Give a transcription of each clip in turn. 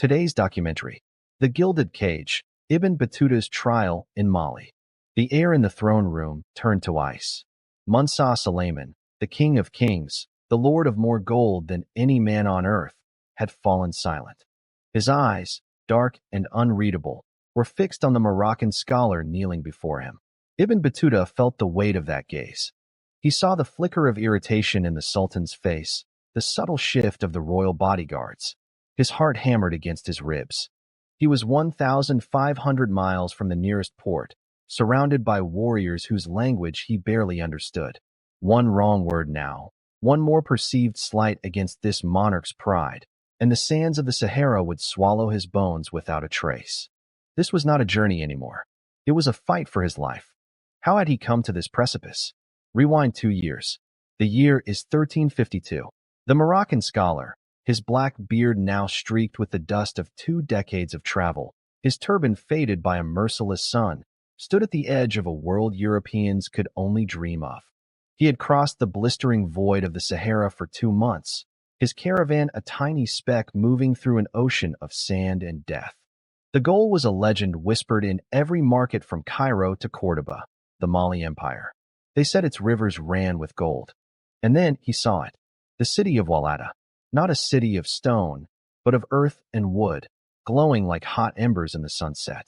Today's documentary, The Gilded Cage, Ibn Battuta's Trial in Mali. The air in the throne room turned to ice. Mansa Sulayman, the king of kings, the lord of more gold than any man on earth, had fallen silent. His eyes, dark and unreadable, were fixed on the Moroccan scholar kneeling before him. Ibn Battuta felt the weight of that gaze. He saw the flicker of irritation in the sultan's face, the subtle shift of the royal bodyguards. His heart hammered against his ribs. He was 1,500 miles from the nearest port, surrounded by warriors whose language he barely understood. One wrong word now, one more perceived slight against this monarch's pride, and the sands of the Sahara would swallow his bones without a trace. This was not a journey anymore. It was a fight for his life. How had he come to this precipice? Rewind 2 years. The year is 1352. The Moroccan scholar, his black beard now streaked with the dust of 2 decades of travel, his turban faded by a merciless sun, stood at the edge of a world Europeans could only dream of. He had crossed the blistering void of the Sahara for 2 months, his caravan a tiny speck moving through an ocean of sand and death. The goal was a legend whispered in every market from Cairo to Cordoba, the Mali Empire. They said its rivers ran with gold. And then he saw it, the city of Walata, not a city of stone, but of earth and wood, glowing like hot embers in the sunset.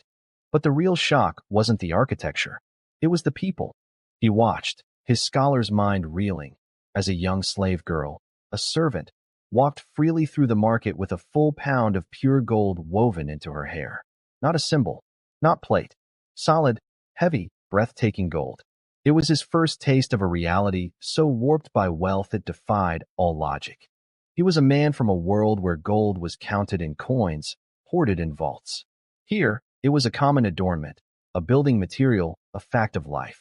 But the real shock wasn't the architecture. It was the people. He watched, his scholar's mind reeling, as a young slave girl, a servant, walked freely through the market with a full pound of pure gold woven into her hair. Not a symbol, not plate. Solid, heavy, breathtaking gold. It was his first taste of a reality so warped by wealth it defied all logic. He was a man from a world where gold was counted in coins, hoarded in vaults. Here, it was a common adornment, a building material, a fact of life.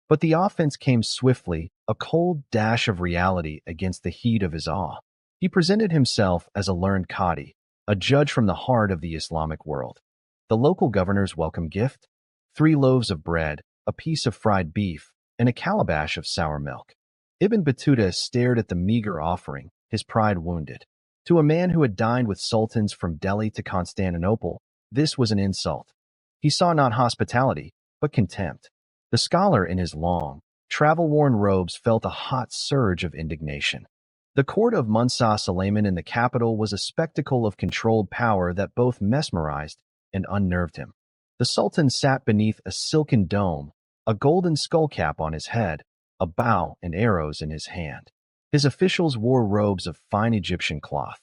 But the offense came swiftly, a cold dash of reality against the heat of his awe. He presented himself as a learned qadi, a judge from the heart of the Islamic world. The local governor's welcome gift? 3 loaves of bread, a piece of fried beef, and a calabash of sour milk. Ibn Battuta stared at the meager offering, his pride wounded. To a man who had dined with sultans from Delhi to Constantinople, this was an insult. He saw not hospitality, but contempt. The scholar in his long, travel-worn robes felt a hot surge of indignation. The court of Mansa Sulayman in the capital was a spectacle of controlled power that both mesmerized and unnerved him. The sultan sat beneath a silken dome, a golden skullcap on his head, a bow and arrows in his hand. His officials wore robes of fine Egyptian cloth.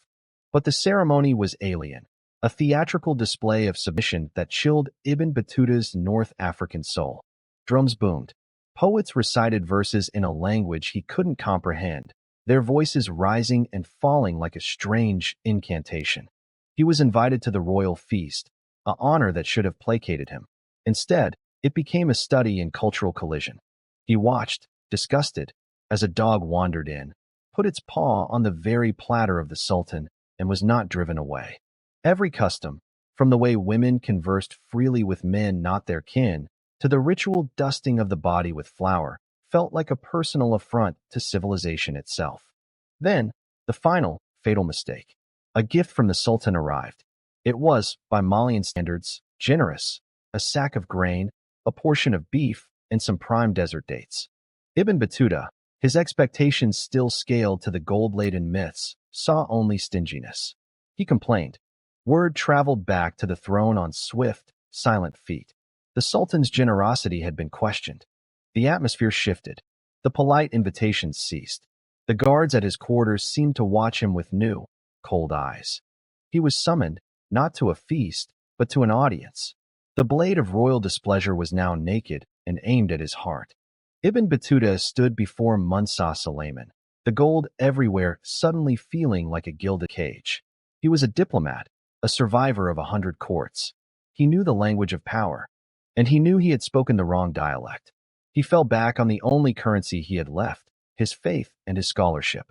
But the ceremony was alien, a theatrical display of submission that chilled Ibn Battuta's North African soul. Drums boomed. Poets recited verses in a language he couldn't comprehend, their voices rising and falling like a strange incantation. He was invited to the royal feast, an honor that should have placated him. Instead, it became a study in cultural collision. He watched, disgusted, as a dog wandered in, put its paw on the very platter of the sultan, and was not driven away. Every custom, from the way women conversed freely with men not their kin, to the ritual dusting of the body with flour, felt like a personal affront to civilization itself. Then, the final, fatal mistake. A gift from the sultan arrived. It was, by Malian standards, generous, a sack of grain, a portion of beef, and some prime desert dates. Ibn Battuta, his expectations still scaled to the gold-laden myths, saw only stinginess. He complained. Word traveled back to the throne on swift, silent feet. The sultan's generosity had been questioned. The atmosphere shifted. The polite invitations ceased. The guards at his quarters seemed to watch him with new, cold eyes. He was summoned, not to a feast, but to an audience. The blade of royal displeasure was now naked and aimed at his heart. Ibn Battuta stood before Mansa Sulayman, the gold everywhere suddenly feeling like a gilded cage. He was a diplomat, a survivor of 100 courts. He knew the language of power, and he knew he had spoken the wrong dialect. He fell back on the only currency he had left, his faith and his scholarship.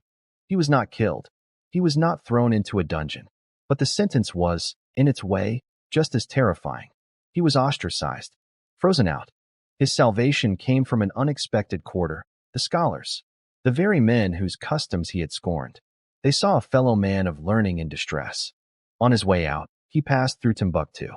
He was not killed. He was not thrown into a dungeon. But the sentence was, in its way, just as terrifying. He was ostracized, frozen out. His salvation came from an unexpected quarter, the scholars, the very men whose customs he had scorned. They saw a fellow man of learning in distress. On his way out, he passed through Timbuktu.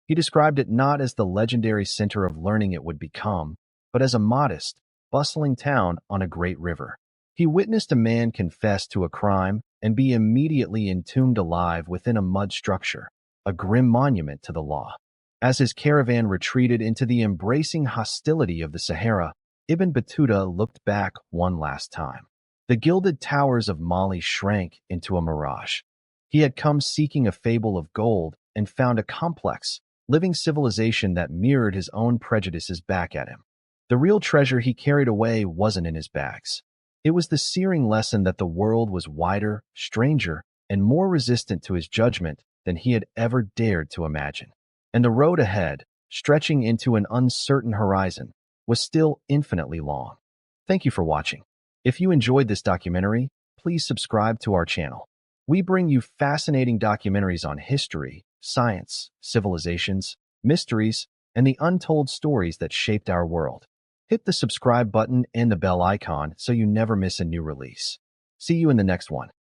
He described it not as the legendary center of learning it would become, but as a modest, bustling town on a great river. He witnessed a man confess to a crime and be immediately entombed alive within a mud structure, a grim monument to the law. As his caravan retreated into the embracing hostility of the Sahara, Ibn Battuta looked back one last time. The gilded towers of Mali shrank into a mirage. He had come seeking a fable of gold and found a complex, living civilization that mirrored his own prejudices back at him. The real treasure he carried away wasn't in his bags. It was the searing lesson that the world was wider, stranger, and more resistant to his judgment than he had ever dared to imagine. And the road ahead, stretching into an uncertain horizon, was still infinitely long. Thank you for watching. If you enjoyed this documentary, please subscribe to our channel. We bring you fascinating documentaries on history, science, civilizations, mysteries, and the untold stories that shaped our world. Hit the subscribe button and the bell icon so you never miss a new release. See you in the next one.